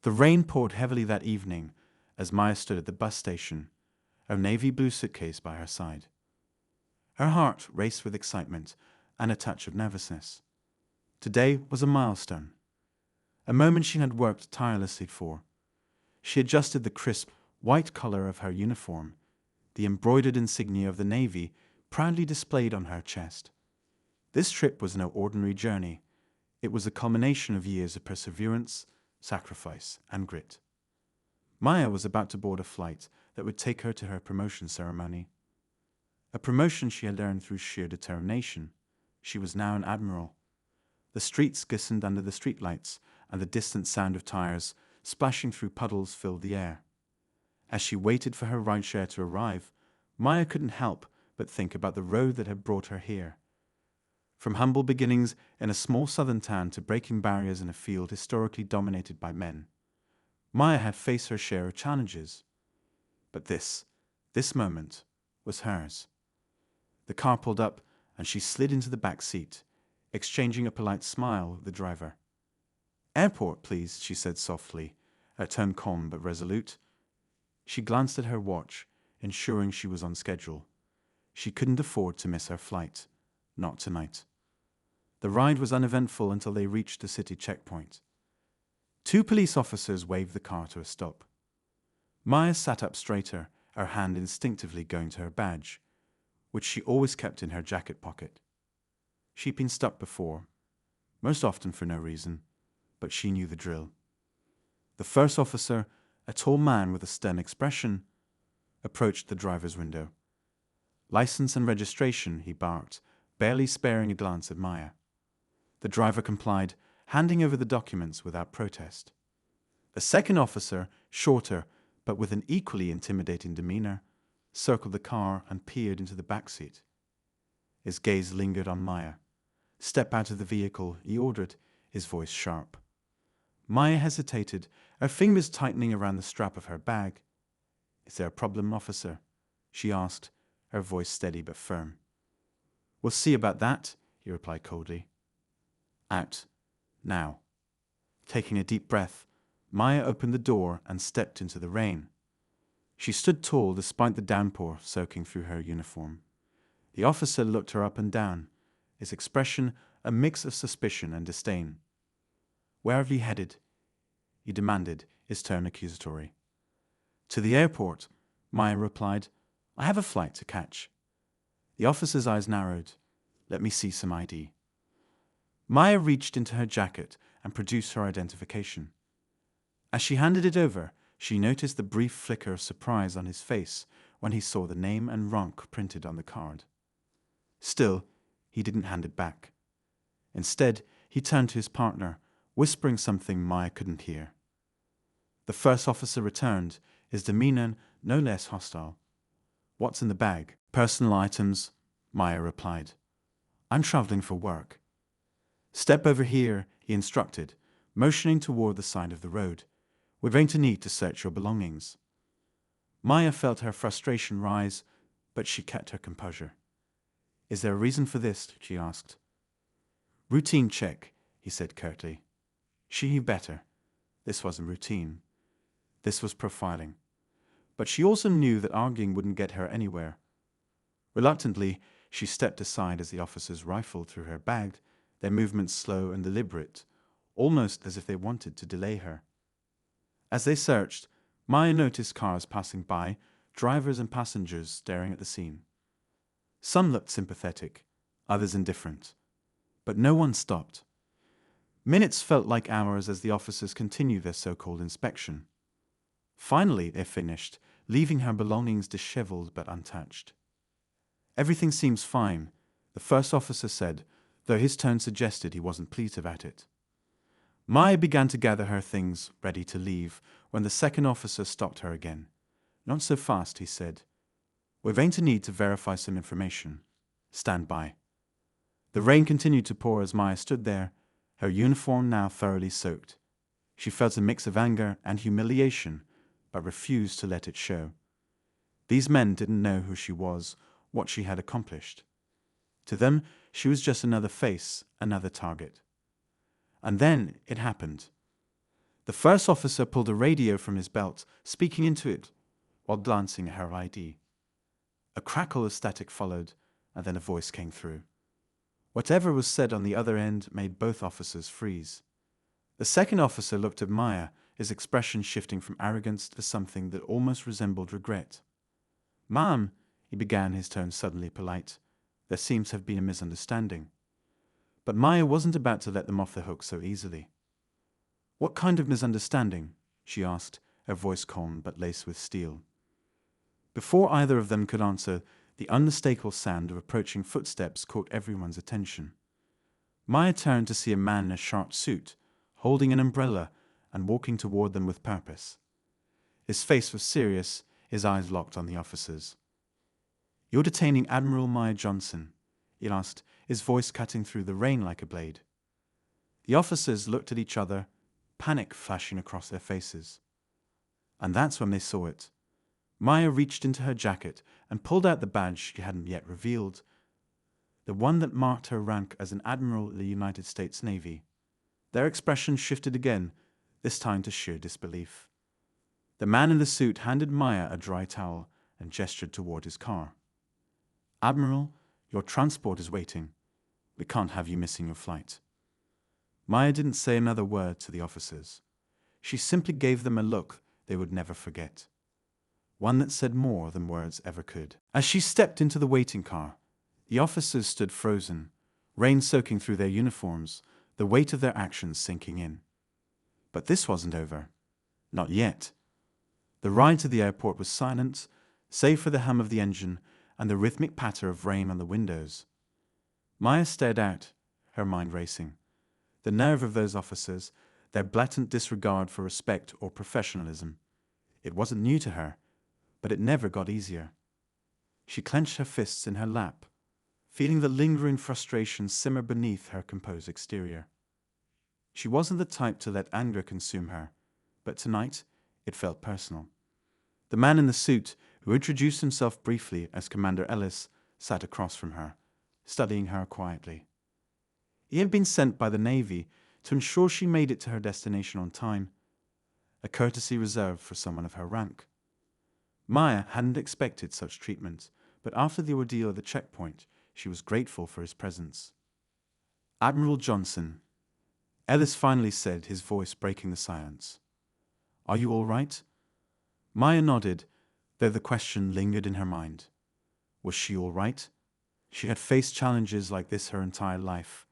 The rain poured heavily that evening as Maya stood at the bus station, her navy blue suitcase by her side. Her heart raced with excitement and a touch of nervousness. Today was a milestone, a moment she had worked tirelessly for. She adjusted the crisp, white collar of her uniform, the embroidered insignia of the Navy proudly displayed on her chest. This trip was no ordinary journey. It was a culmination of years of perseverance, sacrifice, and grit. Maya was about to board a flight that would take her to her promotion ceremony. A promotion she had earned through sheer determination. She was now an admiral. The streets glistened under the streetlights, and the distant sound of tires splashing through puddles filled the air. As she waited for her rideshare to arrive, Maya couldn't help but think about the road that had brought her here. From humble beginnings in a small southern town to breaking barriers in a field historically dominated by men, Maya had faced her share of challenges. But this moment, was hers. The car pulled up, and she slid into the back seat, exchanging a polite smile with the driver. "Airport, please," she said softly, her tone calm but resolute. She glanced at her watch, ensuring she was on schedule. She couldn't afford to miss her flight. Not tonight. The ride was uneventful until they reached the city checkpoint. 2 police officers waved the car to a stop. Maya sat up straighter, her hand instinctively going to her badge, which she always kept in her jacket pocket. She'd been stopped before, most often for no reason, but she knew the drill. The first officer, a tall man with a stern expression, approached the driver's window. "License and registration," he barked, barely sparing a glance at Maya. The driver complied, handing over the documents without protest. The second officer, shorter but with an equally intimidating demeanor, circled the car and peered into the back seat. His gaze lingered on Maya. "Step out of the vehicle," he ordered, his voice sharp. Maya hesitated, her fingers tightening around the strap of her bag. "Is there a problem, officer?" she asked, her voice steady but firm. "We'll see about that," he replied coldly. "Out. Now." Taking a deep breath, Maya opened the door and stepped into the rain. She stood tall despite the downpour soaking through her uniform. The officer looked her up and down, his expression a mix of suspicion and disdain. "Where have you headed?" he demanded, his tone accusatory. "To the airport," Maya replied. "I have a flight to catch." The officer's eyes narrowed. "Let me see some ID." Maya reached into her jacket and produced her identification. As she handed it over, she noticed the brief flicker of surprise on his face when he saw the name and rank printed on the card. Still, he didn't hand it back. Instead, he turned to his partner, whispering something Maya couldn't hear. The first officer returned, his demeanor no less hostile. "What's in the bag?" "Personal items," Maya replied. "I'm traveling for work." "Step over here," he instructed, motioning toward the side of the road. "We're going to need to search your belongings." Maya felt her frustration rise, but she kept her composure. "Is there a reason for this?" she asked. "Routine check," he said curtly. She knew better. This wasn't routine. This was profiling. But she also knew that arguing wouldn't get her anywhere. Reluctantly, she stepped aside as the officers rifled through her bag, their movements slow and deliberate, almost as if they wanted to delay her. As they searched, Maya noticed cars passing by, drivers and passengers staring at the scene. Some looked sympathetic, others indifferent. But no one stopped. Minutes felt like hours as the officers continued their so-called inspection. Finally, they finished, leaving her belongings disheveled but untouched. "Everything seems fine," the first officer said, though his tone suggested he wasn't pleased about it. Maya began to gather her things, ready to leave, when the second officer stopped her again. "Not so fast," he said. "We're going to need to verify some information. Stand by." The rain continued to pour as Maya stood there, her uniform now thoroughly soaked. She felt a mix of anger and humiliation, but refused to let it show. These men didn't know who she was, what she had accomplished. To them, she was just another face, another target. And then it happened. The first officer pulled a radio from his belt, speaking into it, while glancing at her ID. A crackle of static followed, and then a voice came through. Whatever was said on the other end made both officers freeze. The second officer looked at Maya, his expression shifting from arrogance to something that almost resembled regret. "Ma'am," he began, his tone suddenly polite. "There seems to have been a misunderstanding." But Maya wasn't about to let them off the hook so easily. "What kind of misunderstanding?" she asked, her voice calm but laced with steel. Before either of them could answer, the unmistakable sound of approaching footsteps caught everyone's attention. Maya turned to see a man in a sharp suit, holding an umbrella and walking toward them with purpose. His face was serious, his eyes locked on the officers. "You're detaining Admiral Maya Johnson?" he asked, his voice cutting through the rain like a blade. The officers looked at each other, panic flashing across their faces. And that's when they saw it. Maya reached into her jacket and pulled out the badge she hadn't yet revealed, the one that marked her rank as an admiral in the United States Navy. Their expressions shifted again, this time to sheer disbelief. The man in the suit handed Maya a dry towel and gestured toward his car. "Admiral, your transport is waiting. We can't have you missing your flight." Maya didn't say another word to the officers. She simply gave them a look they would never forget, one that said more than words ever could. As she stepped into the waiting car, the officers stood frozen, rain soaking through their uniforms, the weight of their actions sinking in. But this wasn't over. Not yet. The ride to the airport was silent, save for the hum of the engine and the rhythmic patter of rain on the windows. Maya stared out, her mind racing. The nerve of those officers, their blatant disregard for respect or professionalism. It wasn't new to her, but it never got easier. She clenched her fists in her lap, feeling the lingering frustration simmer beneath her composed exterior. She wasn't the type to let anger consume her, but tonight it felt personal. The man in the suit, who introduced himself briefly as Commander Ellis, sat across from her, studying her quietly. He had been sent by the Navy to ensure she made it to her destination on time, a courtesy reserved for someone of her rank. Maya hadn't expected such treatment, but after the ordeal at the checkpoint, she was grateful for his presence. "Admiral Johnson," Ellis finally said, his voice breaking the silence. "Are you all right?" Maya nodded, though the question lingered in her mind. Was she all right? She had faced challenges like this her entire life.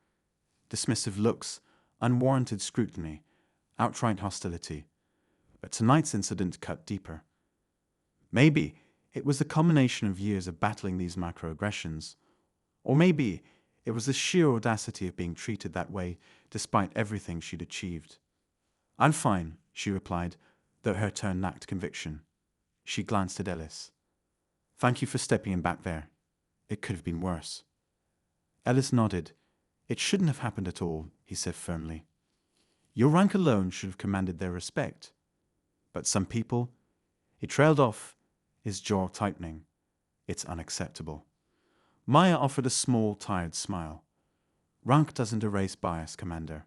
Dismissive looks, unwarranted scrutiny, outright hostility. But tonight's incident cut deeper. Maybe it was the culmination of years of battling these microaggressions. Or maybe it was the sheer audacity of being treated that way despite everything she'd achieved. "I'm fine," she replied, though her tone lacked conviction. She glanced at Ellis. "Thank you for stepping in back there. It could have been worse." Ellis nodded. "It shouldn't have happened at all," he said firmly. "Your rank alone should have commanded their respect. But some people—" He trailed off, his jaw tightening. "It's unacceptable." Maya offered a small, tired smile. "Rank doesn't erase bias, Commander.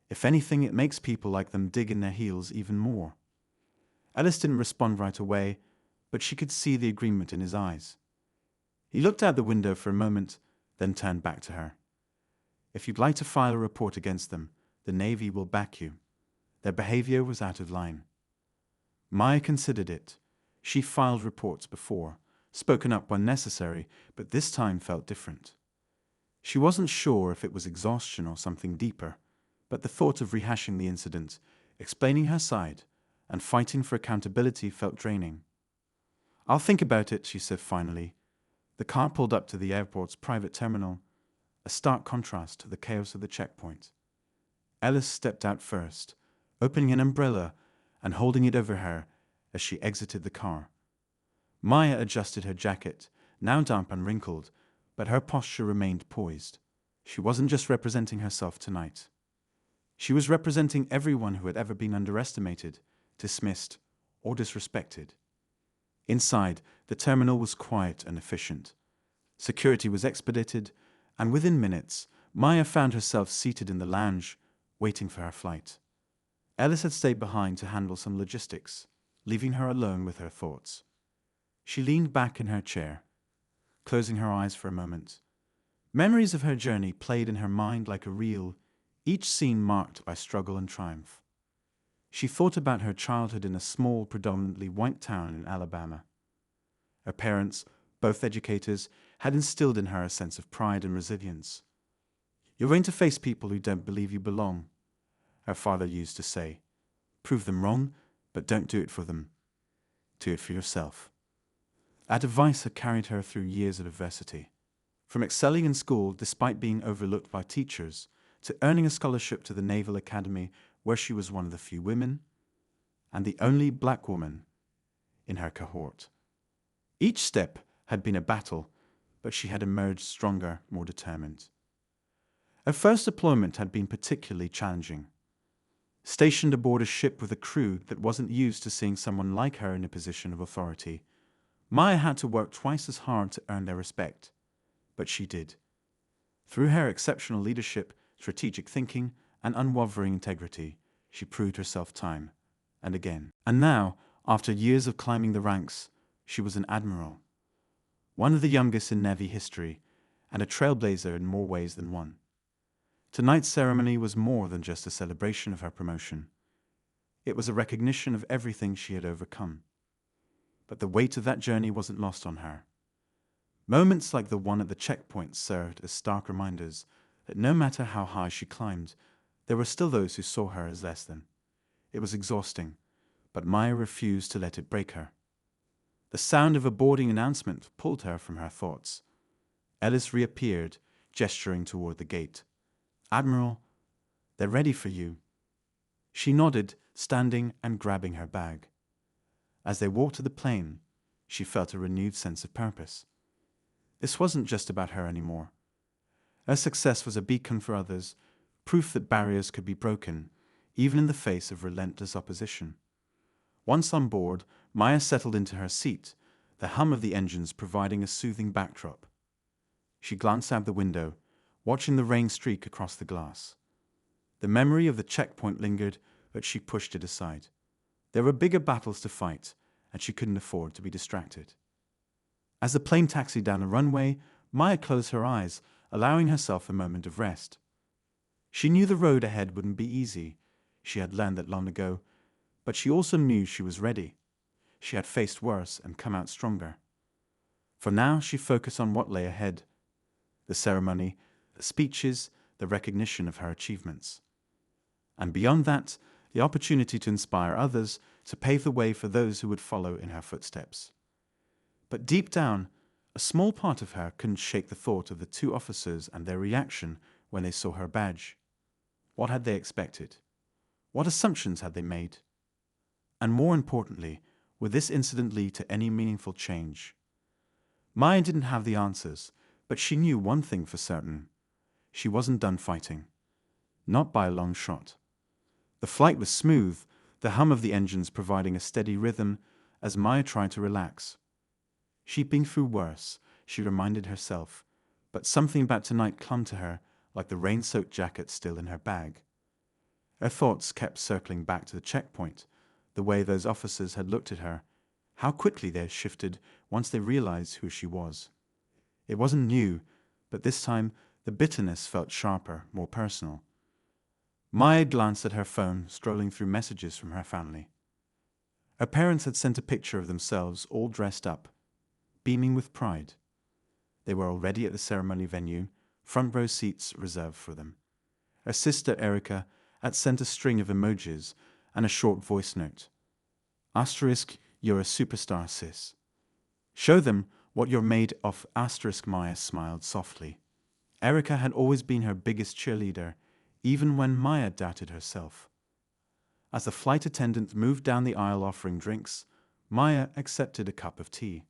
If anything, it makes people like them dig in their heels even more." Ellis didn't respond right away, but she could see the agreement in his eyes. He looked out the window for a moment, then turned back to her. "If you'd like to file a report against them, the Navy will back you. Their behavior was out of line." Maya considered it. She filed reports before, spoken up when necessary, but this time felt different. She wasn't sure if it was exhaustion or something deeper, but the thought of rehashing the incident, explaining her side, and fighting for accountability felt draining. "I'll think about it," she said finally. The car pulled up to the airport's private terminal, a stark contrast to the chaos of the checkpoint. Ellis stepped out first, opening an umbrella and holding it over her as she exited the car. Maya adjusted her jacket, now damp and wrinkled, but her posture remained poised. She wasn't just representing herself tonight. She was representing everyone who had ever been underestimated, dismissed, or disrespected. Inside, the terminal was quiet and efficient. Security was expedited, and within minutes, Maya found herself seated in the lounge, waiting for her flight. Ellis had stayed behind to handle some logistics, leaving her alone with her thoughts. She leaned back in her chair, closing her eyes for a moment. Memories of her journey played in her mind like a reel, each scene marked by struggle and triumph. She thought about her childhood in a small, predominantly white town in Alabama. Her parents, both educators, had instilled in her a sense of pride and resilience. "You're going to face people who don't believe you belong," her father used to say. "Prove them wrong, but don't do it for them. Do it for yourself." That advice had carried her through years of adversity. From excelling in school despite being overlooked by teachers, to earning a scholarship to the Naval Academy where she was one of the few women, and the only black woman in her cohort. Each step had been a battle, but she had emerged stronger, more determined. Her first deployment had been particularly challenging. Stationed aboard a ship with a crew that wasn't used to seeing someone like her in a position of authority, Maya had to work twice as hard to earn their respect. But she did. Through her exceptional leadership, strategic thinking, and unwavering integrity, she proved herself time and again. And now, after years of climbing the ranks, she was an admiral, one of the youngest in Navy history, and a trailblazer in more ways than one. Tonight's ceremony was more than just a celebration of her promotion. It was a recognition of everything she had overcome. But the weight of that journey wasn't lost on her. Moments like the one at the checkpoint served as stark reminders that no matter how high she climbed, there were still those who saw her as less than. It was exhausting, but Maya refused to let it break her. The sound of a boarding announcement pulled her from her thoughts. Ellis reappeared, gesturing toward the gate. "Admiral, they're ready for you." She nodded, standing and grabbing her bag. As they walked to the plane, she felt a renewed sense of purpose. This wasn't just about her anymore. Her success was a beacon for others, proof that barriers could be broken, even in the face of relentless opposition. Once on board, Maya settled into her seat, the hum of the engines providing a soothing backdrop. She glanced out the window, watching the rain streak across the glass. The memory of the checkpoint lingered, but she pushed it aside. There were bigger battles to fight, and she couldn't afford to be distracted. As the plane taxied down the runway, Maya closed her eyes, allowing herself a moment of rest. She knew the road ahead wouldn't be easy. She had learned that long ago, but she also knew she was ready. She had faced worse and come out stronger. For now, she focused on what lay ahead: the ceremony, the speeches, the recognition of her achievements. And beyond that, the opportunity to inspire others, to pave the way for those who would follow in her footsteps. But deep down, a small part of her couldn't shake the thought of the two officers and their reaction when they saw her badge. What had they expected? What assumptions had they made? And more importantly, would this incident lead to any meaningful change? Maya didn't have the answers, but she knew one thing for certain. She wasn't done fighting. Not by a long shot. The flight was smooth, the hum of the engines providing a steady rhythm as Maya tried to relax. She'd been through worse, she reminded herself, but something about tonight clung to her like the rain-soaked jacket still in her bag. Her thoughts kept circling back to the checkpoint, the way those officers had looked at her, how quickly they had shifted once they realized who she was. It wasn't new, but this time the bitterness felt sharper, more personal. Maya glanced at her phone, scrolling through messages from her family. Her parents had sent a picture of themselves all dressed up, beaming with pride. They were already at the ceremony venue, front row seats reserved for them. Her sister Erica had sent a string of emojis and a short voice note. Asterisk, you're a superstar, sis. Show them what you're made of. Asterisk, Maya smiled softly. Erica had always been her biggest cheerleader, even when Maya doubted herself. As the flight attendant moved down the aisle offering drinks, Maya accepted a cup of tea.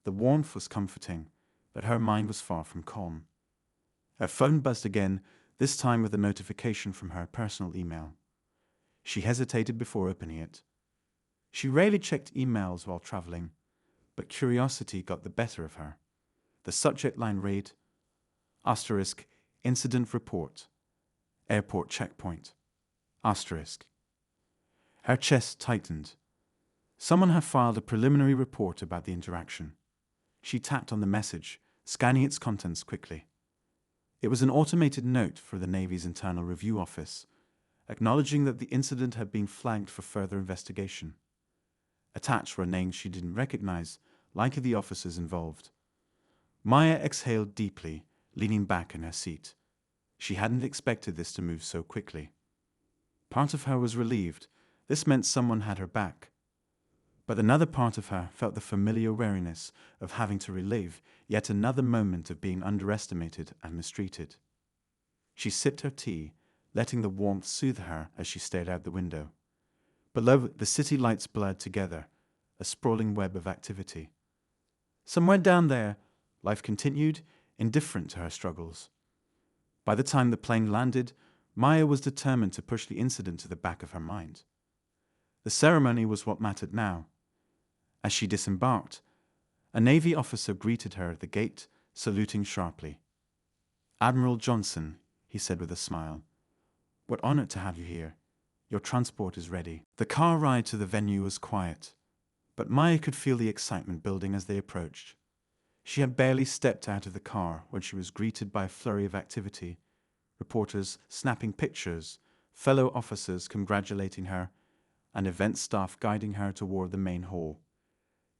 The warmth was comforting, but her mind was far from calm. Her phone buzzed again, this time with a notification from her personal email. She hesitated before opening it. She rarely checked emails while traveling, but curiosity got the better of her. The subject line read, Asterisk, incident report, airport checkpoint, Asterisk. Her chest tightened. Someone had filed a preliminary report about the interaction. She tapped on the message, scanning its contents quickly. It was an automated note for the Navy's Internal Review Office, acknowledging that the incident had been flagged for further investigation. Attached were names she didn't recognize, like the officers involved. Maya exhaled deeply, leaning back in her seat. She hadn't expected this to move so quickly. Part of her was relieved. This meant someone had her back. But another part of her felt the familiar weariness of having to relive yet another moment of being underestimated and mistreated. She sipped her tea, letting the warmth soothe her as she stared out the window. Below, the city lights blurred together, a sprawling web of activity. Somewhere down there, life continued, indifferent to her struggles. By the time the plane landed, Maya was determined to push the incident to the back of her mind. The ceremony was what mattered now. As she disembarked, a Navy officer greeted her at the gate, saluting sharply. "Admiral Johnson," he said with a smile. "What honor to have you here. Your transport is ready." The car ride to the venue was quiet, but Maya could feel the excitement building as they approached. She had barely stepped out of the car when she was greeted by a flurry of activity, reporters snapping pictures, fellow officers congratulating her, and event staff guiding her toward the main hall.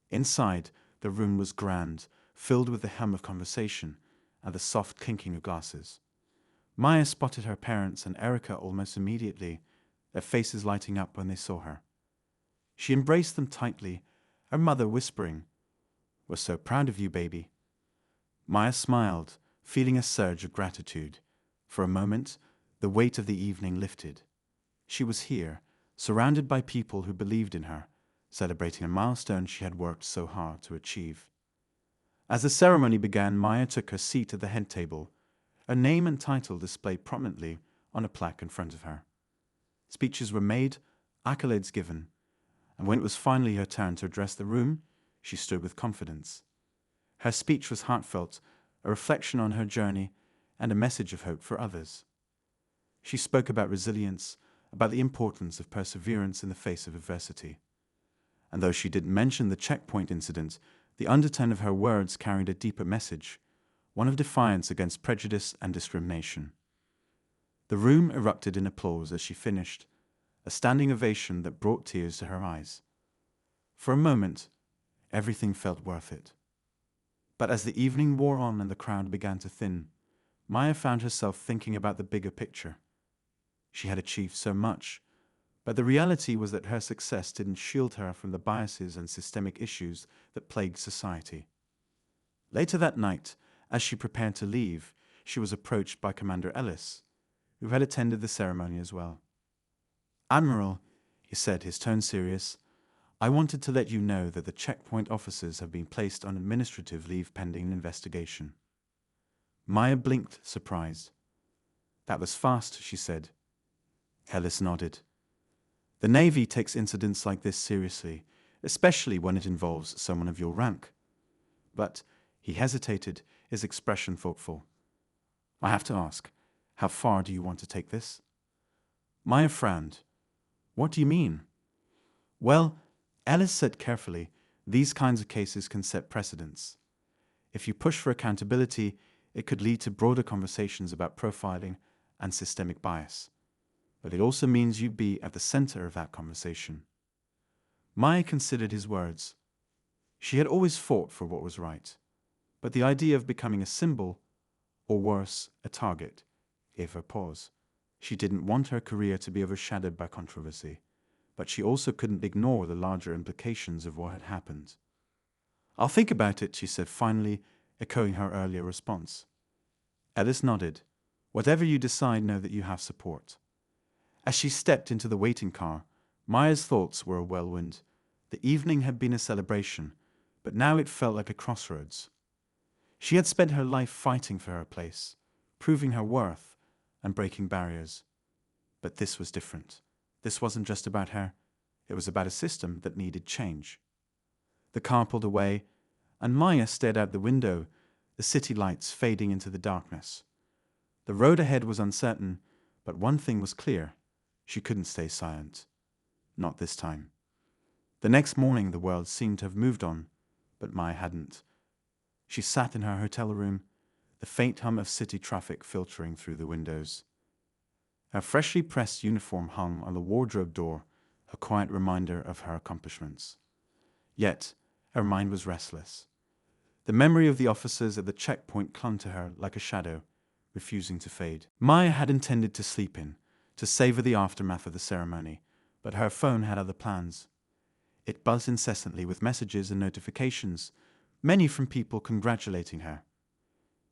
Inside, the room was grand, filled with the hum of conversation and the soft clinking of glasses. Maya spotted her parents and Erica almost immediately, their faces lighting up when they saw her. She embraced them tightly, her mother whispering, "We're so proud of you, baby." Maya smiled, feeling a surge of gratitude. For a moment, the weight of the evening lifted. She was here, surrounded by people who believed in her, celebrating a milestone she had worked so hard to achieve. As the ceremony began, Maya took her seat at the head table, her name and title displayed prominently on a plaque in front of her. Speeches were made, accolades given, and when it was finally her turn to address the room, she stood with confidence. Her speech was heartfelt, a reflection on her journey and a message of hope for others. She spoke about resilience, about the importance of perseverance in the face of adversity. And though she didn't mention the checkpoint incident, the undertone of her words carried a deeper message, one of defiance against prejudice and discrimination. The room erupted in applause as she finished, a standing ovation that brought tears to her eyes. For a moment, everything felt worth it. But as the evening wore on and the crowd began to thin, Maya found herself thinking about the bigger picture. She had achieved so much, but the reality was that her success didn't shield her from the biases and systemic issues that plagued society. Later that night, as she prepared to leave, she was approached by Commander Ellis, who had attended the ceremony as well. "Admiral," he said, his tone serious, "I wanted to let you know that the checkpoint officers have been placed on administrative leave pending an investigation." Maya blinked, surprised. "That was fast," she said. Ellis nodded. "The Navy takes incidents like this seriously, especially when it involves someone of your rank." But he hesitated, his expression thoughtful. "I have to ask, how far do you want to take this?" Maya frowned. "What do you mean?" "Well," Ellis said carefully, "these kinds of cases can set precedents. If you push for accountability, it could lead to broader conversations about profiling and systemic bias. But it also means you'd be at the center of that conversation." Maya considered his words. She had always fought for what was right, but the idea of becoming a symbol, or worse, a target, gave her pause. She didn't want her career to be overshadowed by controversy, but she also couldn't ignore the larger implications of what had happened. "I'll think about it," she said finally, echoing her earlier response. Ellis nodded. "Whatever you decide, know that you have support." As she stepped into the waiting car, Maya's thoughts were a whirlwind. The evening had been a celebration, but now it felt like a crossroads. She had spent her life fighting for her place, proving her worth, and breaking barriers. But this was different. This wasn't just about her. It was about a system that needed change. The car pulled away, and Maya stared out the window, the city lights fading into the darkness. The road ahead was uncertain, but one thing was clear. She couldn't stay silent. Not this time. The next morning the world seemed to have moved on, but Maya hadn't. She sat in her hotel room, the faint hum of city traffic filtering through the windows. Her freshly pressed uniform hung on the wardrobe door, a quiet reminder of her accomplishments. Yet, her mind was restless. The memory of the officers at the checkpoint clung to her like a shadow, refusing to fade. Maya had intended to sleep in, to savor the aftermath of the ceremony, but her phone had other plans. It buzzed incessantly with messages and notifications, many from people congratulating her.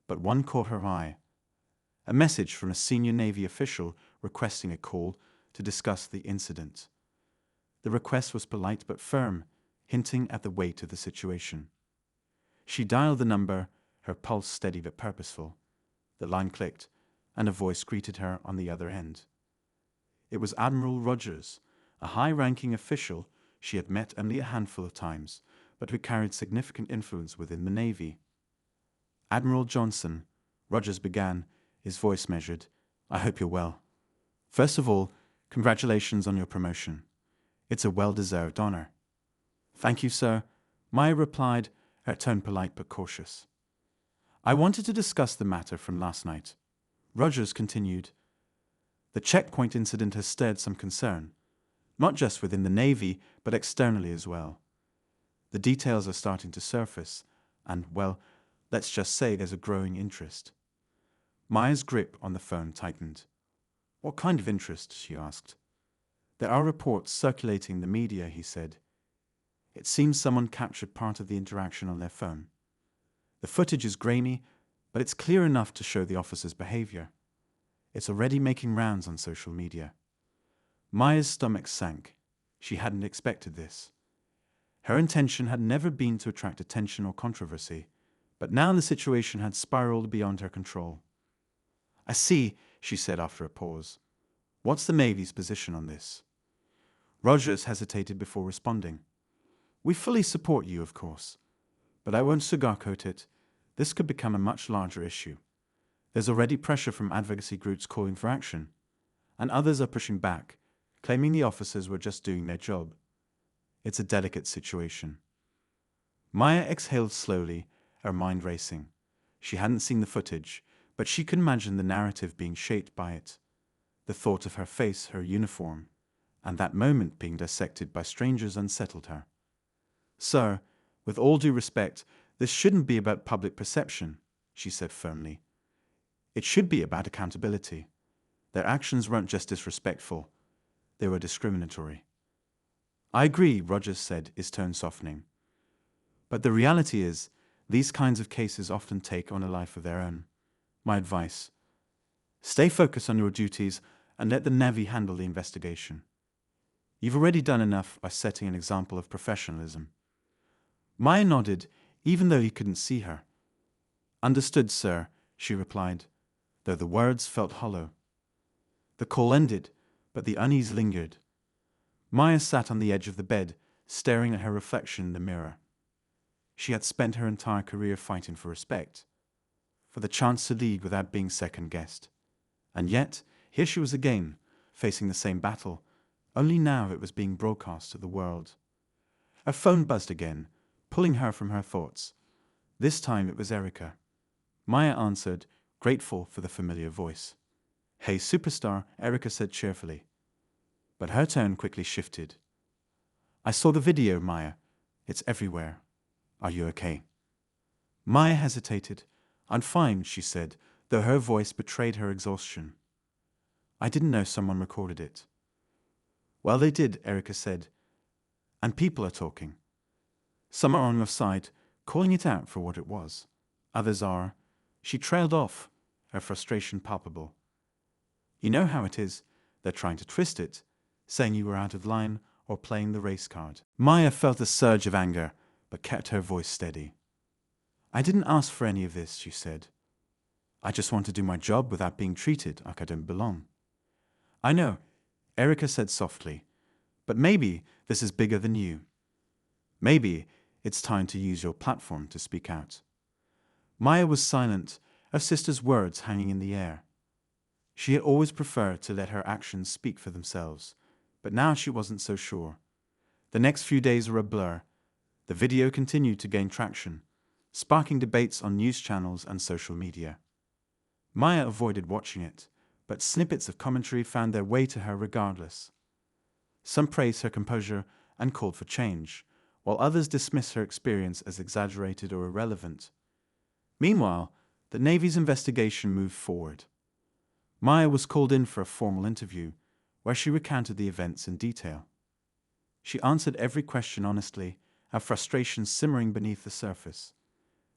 But one caught her eye. A message from a senior Navy official requesting a call to discuss the incident. The request was polite but firm, hinting at the weight of the situation. She dialed the number, her pulse steady but purposeful. The line clicked, and a voice greeted her on the other end. It was Admiral Rogers, a high-ranking official she had met only a handful of times, but who carried significant influence within the Navy. "Admiral Johnson," Rogers began, his voice measured, "I hope you're well. First of all, congratulations on your promotion. It's a well-deserved honor." "Thank you, sir," Maya replied, her tone polite but cautious. "I wanted to discuss the matter from last night." Rogers continued, "The checkpoint incident has stirred some concern, not just within the Navy, but externally as well. The details are starting to surface, and, well, let's just say there's a growing interest." Maya's grip on the phone tightened. "What kind of interest?" she asked. "There are reports circulating in the media," he said. "It seems someone captured part of the interaction on their phone. The footage is grainy, but it's clear enough to show the officer's behavior. It's already making rounds on social media." Maya's stomach sank. She hadn't expected this. Her intention had never been to attract attention or controversy, but now the situation had spiraled beyond her control. "I see," she said after a pause. "What's the Navy's position on this?" Rogers hesitated before responding. "We fully support you, of course, but I won't sugarcoat it. This could become a much larger issue. There's already pressure from advocacy groups calling for action, and others are pushing back, claiming the officers were just doing their job. It's a delicate situation." Maya exhaled slowly, her mind racing. She hadn't seen the footage, but she could imagine the narrative being shaped by it. The thought of her face, her uniform, and that moment being dissected by strangers unsettled her. "Sir, with all due respect, this shouldn't be about public perception," she said firmly. "It should be about accountability. Their actions weren't just disrespectful, they were discriminatory." "I agree," Rogers said, his tone softening. "But the reality is, these kinds of cases often take on a life of their own. My advice: stay focused on your duties and let the Navy handle the investigation. You've already done enough by setting an example of professionalism." Maya nodded, even though he couldn't see her. "Understood, sir," she replied, though the words felt hollow. The call ended, but the unease lingered. Maya sat on the edge of the bed, staring at her reflection in the mirror. She had spent her entire career fighting for respect, for the chance to lead without being second-guessed. And yet, here she was again, facing the same battle, only now it was being broadcast to the world. Her phone buzzed again, pulling her from her thoughts. This time it was Erica. Maya answered, grateful for the familiar voice. "Hey, superstar," Erica said cheerfully. But her tone quickly shifted. "I saw the video, Maya. It's everywhere. Are you okay?" Maya hesitated. "I'm fine," she said, though her voice betrayed her exhaustion. "I didn't know someone recorded it." "Well, they did," Erica said. "And people are talking. Some are on your side, calling it out for what it was. Others are—" She trailed off, her frustration palpable. "You know how it is. They're trying to twist it, saying you were out of line or playing the race card." Maya felt a surge of anger, but kept her voice steady. "I didn't ask for any of this," she said. "I just want to do my job without being treated like I don't belong." "I know," Erica said softly, "but maybe this is bigger than you. Maybe it's time to use your platform to speak out." Maya was silent, her sister's words hanging in the air. She had always preferred to let her actions speak for themselves, But now she wasn't so sure. The next few days were a blur. The video continued to gain traction, sparking debates on news channels and social media. Maya avoided watching it, but snippets of commentary found their way to her regardless. Some praised her composure and called for change, while others dismissed her experience as exaggerated or irrelevant. Meanwhile, the Navy's investigation moved forward. Maya was called in for a formal interview, where she recounted the events in detail. She answered every question honestly, her frustration simmering beneath the surface.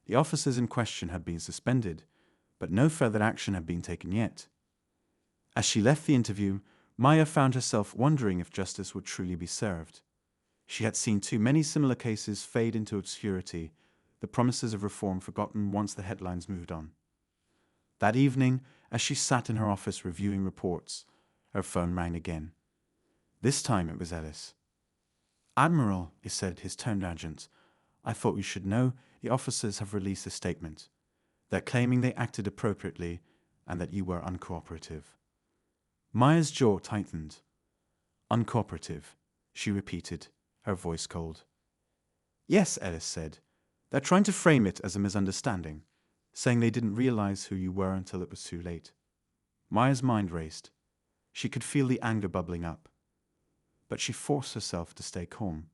The officers in question had been suspended, but no further action had been taken yet. As she left the interview, Maya found herself wondering if justice would truly be served. She had seen too many similar cases fade into obscurity, the promises of reform forgotten once the headlines moved on. That evening, as she sat in her office reviewing reports, her phone rang again. This time it was Ellis. "Admiral," he said, his tone urgent, "I thought you should know the officers have released a statement. They're claiming they acted appropriately and that you were uncooperative." Maya's jaw tightened. "Uncooperative," she repeated, her voice cold. "Yes," Ellis said. "They're trying to frame it as a misunderstanding, saying they didn't realize who you were until it was too late." Maya's mind raced. She could feel the anger bubbling up. But she forced herself to stay calm.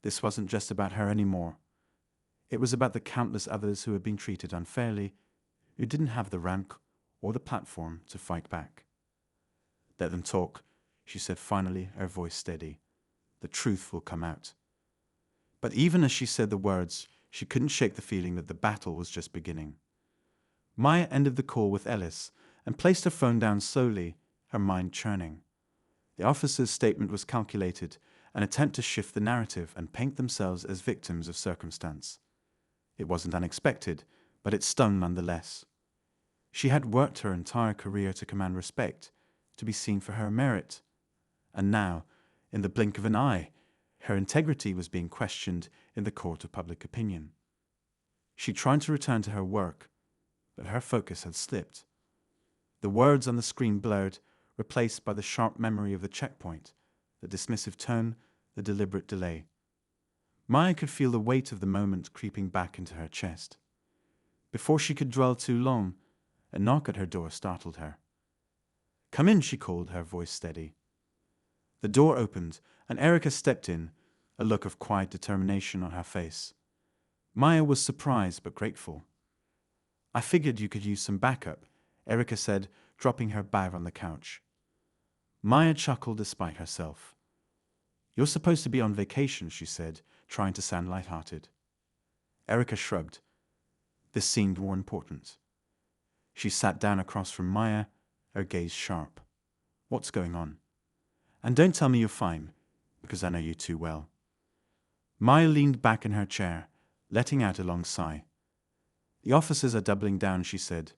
This wasn't just about her anymore. It was about the countless others who had been treated unfairly, who didn't have the rank or the platform to fight back. "Let them talk," she said finally, her voice steady. "The truth will come out." But even as she said the words, she couldn't shake the feeling that the battle was just beginning. Maya ended the call with Ellis and placed her phone down slowly, her mind churning. The officer's statement was calculated, an attempt to shift the narrative and paint themselves as victims of circumstance. It wasn't unexpected, but it stung nonetheless. She had worked her entire career to command respect, to be seen for her merit. And now, in the blink of an eye, her integrity was being questioned in the court of public opinion. She tried to return to her work, but her focus had slipped. The words on the screen blurred, replaced by the sharp memory of the checkpoint, the dismissive tone, the deliberate delay. Maya could feel the weight of the moment creeping back into her chest. Before she could dwell too long, a knock at her door startled her. "Come in," she called, her voice steady. The door opened, and Erica stepped in, a look of quiet determination on her face. Maya was surprised but grateful. "I figured you could use some backup," Erica said, dropping her bag on the couch. Maya chuckled despite herself. "You're supposed to be on vacation," she said, trying to sound lighthearted. Erica shrugged. This seemed more important. She sat down across from Maya, her gaze sharp. "What's going on? And don't tell me you're fine, because I know you too well." Maya leaned back in her chair, letting out a long sigh. "The officers are doubling down," she said.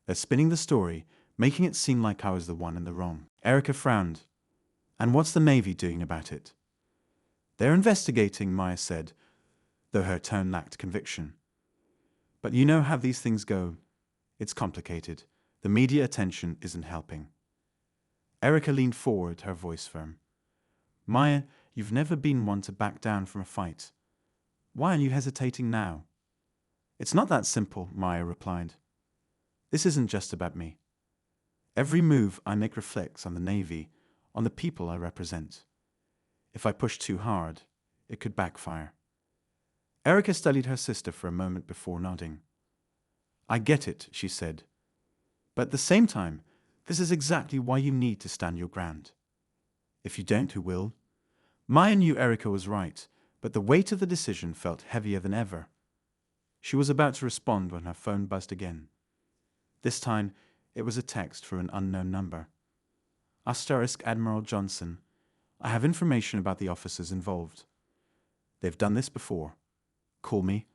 "They're spinning the story, making it seem like I was the one in the wrong." Erica frowned. "And what's the Navy doing about it?" "They're investigating," Maya said, though her tone lacked conviction. "But you know how these things go. It's complicated. The media attention isn't helping." Erica leaned forward, her voice firm. "Maya, you've never been one to back down from a fight. Why are you hesitating now?" "It's not that simple," Maya replied. "This isn't just about me. Every move I make reflects on the Navy, on the people I represent. If I push too hard, it could backfire." Erica studied her sister for a moment before nodding. "I get it," she said. "But at the same time, this is exactly why you need to stand your ground. If you don't, who will?" Maya knew Erica was right, but the weight of the decision felt heavier than ever. She was about to respond when her phone buzzed again. This time, it was a text from an unknown number. "Admiral Johnson. I have information about the officers involved. They've done this before. Call me.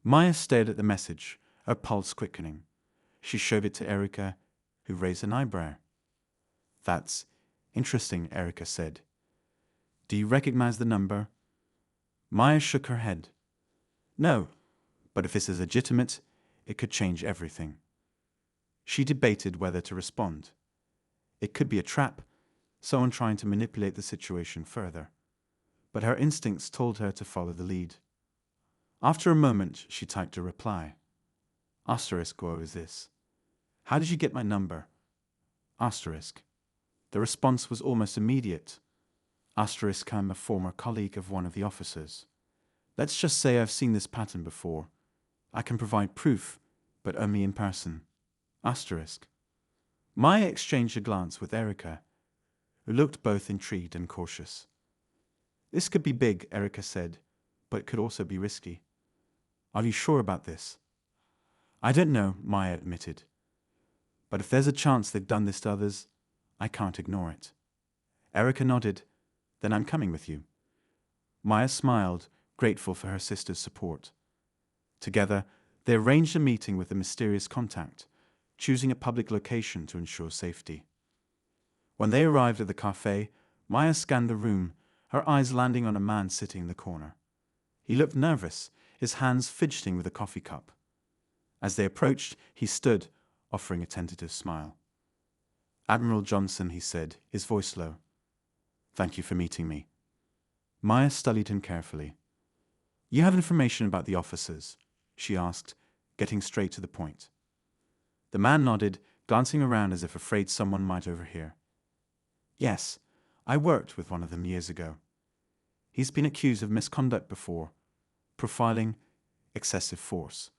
Maya stared at the message, her pulse quickening. She showed it to Erica, who raised an eyebrow. "That's interesting," Erica said. "Do you recognize the number?" Maya shook her head. "No, but if this is legitimate, it could change everything." She debated whether to respond. It could be a trap, someone trying to manipulate the situation further. But her instincts told her to follow the lead. After a moment, she typed a reply. Asterisk, what was this? How did you get my number? Asterisk. The response was almost immediate. Asterisk, I'm a former colleague of one of the officers. Let's just say I've seen this pattern before. I can provide proof, but only in person. Asterisk. Maya exchanged a glance with Erica, who looked both intrigued and cautious. This could be big, Erica said, but it could also be risky. Are you sure about this? I don't know, Maya admitted. But if there's a chance they've done this to others, I can't ignore it. Erica nodded. Then I'm coming with you. Maya smiled, grateful for her sister's support. Together, they arranged a meeting with the mysterious contact, choosing a public location to ensure safety. When they arrived at the cafe, Maya scanned the room, her eyes landing on a man sitting in the corner. He looked nervous, his hands fidgeting with a coffee cup. As they approached, he stood, offering a tentative smile. Admiral Johnson, he said, his voice low. Thank you for meeting me. Maya studied him carefully. You have information about the officers? She asked, getting straight to the point. The man nodded, glancing around as if afraid someone might overhear. Yes, I worked with one of them years ago. He's been accused of misconduct before, profiling, excessive force,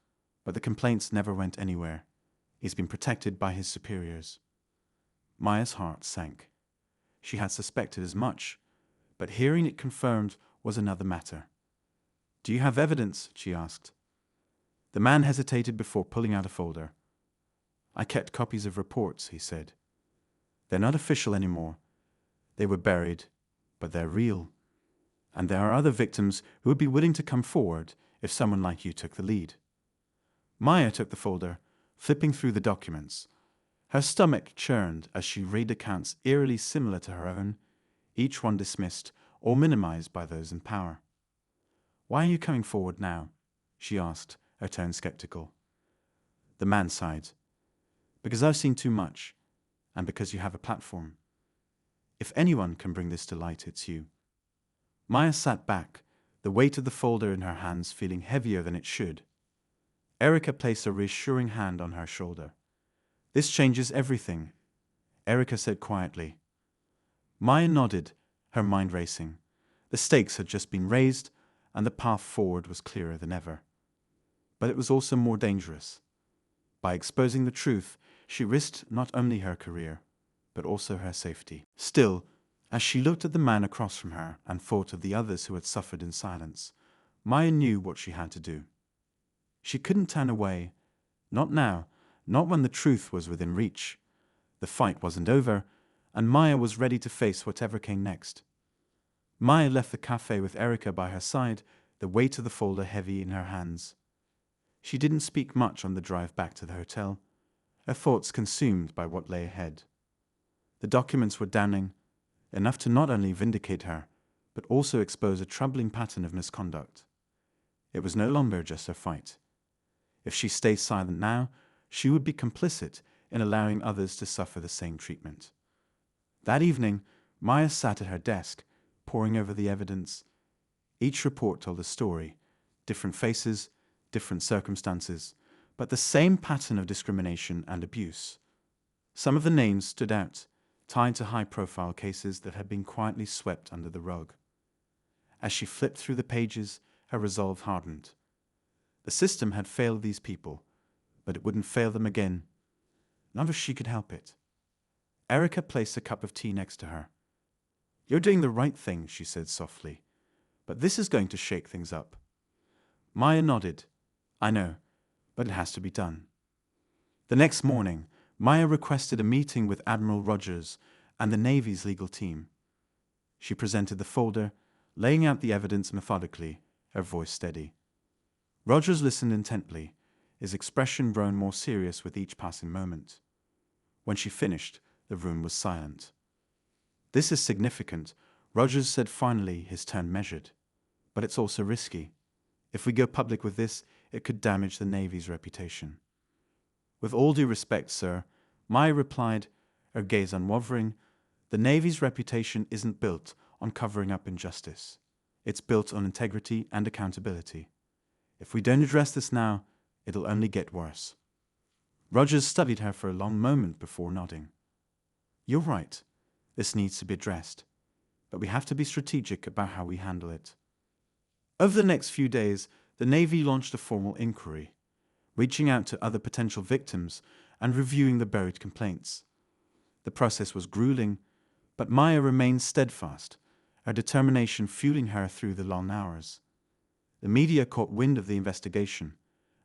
but the complaints never went anywhere. He's been protected by his superiors. Maya's heart sank. She had suspected as much, but hearing it confirmed was another matter. Do you have evidence? She asked. The man hesitated before pulling out a folder. I kept copies of reports, he said. They're not official anymore. They were buried, but they're real. And there are other victims who would be willing to come forward if someone like you took the lead. Maya took the folder, flipping through the documents. Her stomach churned as she read accounts eerily similar to her own, each one dismissed or minimized by those in power. Why are you coming forward now? She asked, her tone skeptical. The man sighed. Because I've seen too much, and because you have a platform. If anyone can bring this to light, it's you. Maya sat back, the weight of the folder in her hands feeling heavier than it should. Erica placed a reassuring hand on her shoulder. This changes everything, Erica said quietly. Maya nodded, her mind racing. The stakes had just been raised, and the path forward was clearer than ever. But it was also more dangerous. By exposing the truth, she risked not only her career, but also her safety. Still, as she looked at the man across from her and thought of the others who had suffered in silence, Maya knew what she had to do. She couldn't turn away. Not now, not when the truth was within reach. The fight wasn't over, and Maya was ready to face whatever came next. Maya left the cafe with Erica by her side, the weight of the folder heavy in her hands. She didn't speak much on the drive back to the hotel, her thoughts consumed by what lay ahead. The documents were damning, enough to not only vindicate her, but also expose a troubling pattern of misconduct. It was no longer just her fight. If she stayed silent now, she would be complicit in allowing others to suffer the same treatment. That evening, Maya sat at her desk, poring over the evidence. Each report told a story, different faces, different circumstances, but the same pattern of discrimination and abuse. Some of the names stood out, tied to high-profile cases that had been quietly swept under the rug. As she flipped through the pages, her resolve hardened. The system had failed these people, but it wouldn't fail them again. Not if she could help it. Erica placed a cup of tea next to her. You're doing the right thing, she said softly, but this is going to shake things up. Maya nodded. I know, but it has to be done. The next morning, Maya requested a meeting with Admiral Rogers and the Navy's legal team. She presented the folder, laying out the evidence methodically, her voice steady. Rogers listened intently, his expression grown more serious with each passing moment. When she finished, the room was silent. This is significant, Rogers said finally, his tone measured. But it's also risky. If we go public with this, it could damage the Navy's reputation. With all due respect, sir, Maya replied, her gaze unwavering, The Navy's reputation isn't built on covering up injustice. It's built on integrity and accountability. If we don't address this now, it'll only get worse. Rogers studied her for a long moment before nodding. You're right. This needs to be addressed. But we have to be strategic about how we handle it. Over the next few days, the Navy launched a formal inquiry, reaching out to other potential victims and reviewing the buried complaints. The process was grueling, but Maya remained steadfast, her determination fueling her through the long hours. The media caught wind of the investigation,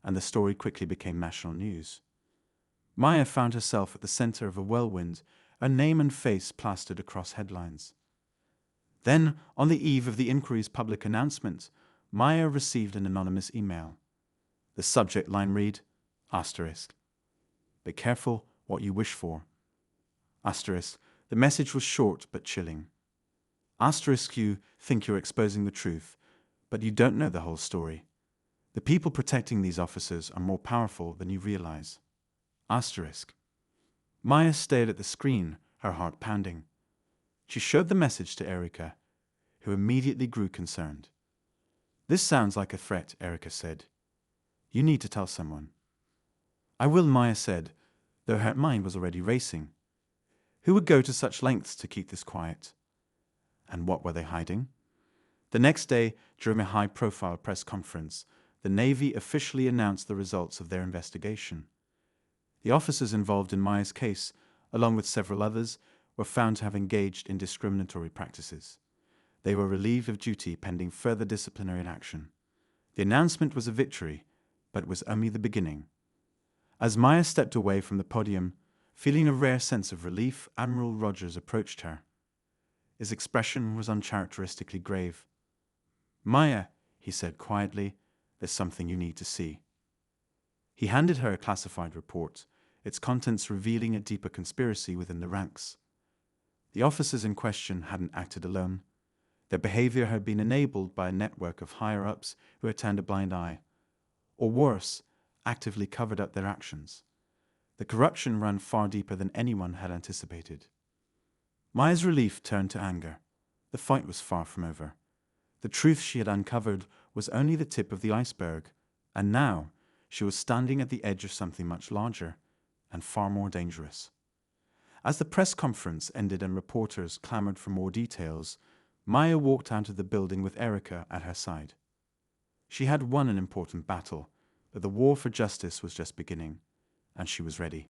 and the story quickly became national news. Maya found herself at the center of a whirlwind, her name and face plastered across headlines. Then, on the eve of the inquiry's public announcement, Maya received an anonymous email. The subject line read, asterisk, "Be careful what you wish for." Asterisk, the message was short but chilling. Asterisk, you think you're exposing the truth, but you don't know the whole story. The people protecting these officers are more powerful than you realize. Asterisk. Maya stared at the screen, her heart pounding. She showed the message to Erica, who immediately grew concerned. "This sounds like a threat," Erica said. "You need to tell someone." "I will," Maya said, though her mind was already racing. Who would go to such lengths to keep this quiet? And what were they hiding? The next day, during a high-profile press conference, the Navy officially announced the results of their investigation. The officers involved in Maya's case, along with several others, were found to have engaged in discriminatory practices. They were relieved of duty pending further disciplinary action. The announcement was a victory, but it was only the beginning. As Maya stepped away from the podium, feeling a rare sense of relief, Admiral Rogers approached her. His expression was uncharacteristically grave. "Maya," he said quietly, "there's something you need to see." He handed her a classified report, its contents revealing a deeper conspiracy within the ranks. The officers in question hadn't acted alone. Their behavior had been enabled by a network of higher-ups who had turned a blind eye, or worse, actively covered up their actions. The corruption ran far deeper than anyone had anticipated. Maya's relief turned to anger. The fight was far from over. The truth she had uncovered was only the tip of the iceberg, and now she was standing at the edge of something much larger and far more dangerous. As the press conference ended and reporters clamored for more details, Maya walked out of the building with Erica at her side. She had won an important battle, but the war for justice was just beginning, and she was ready.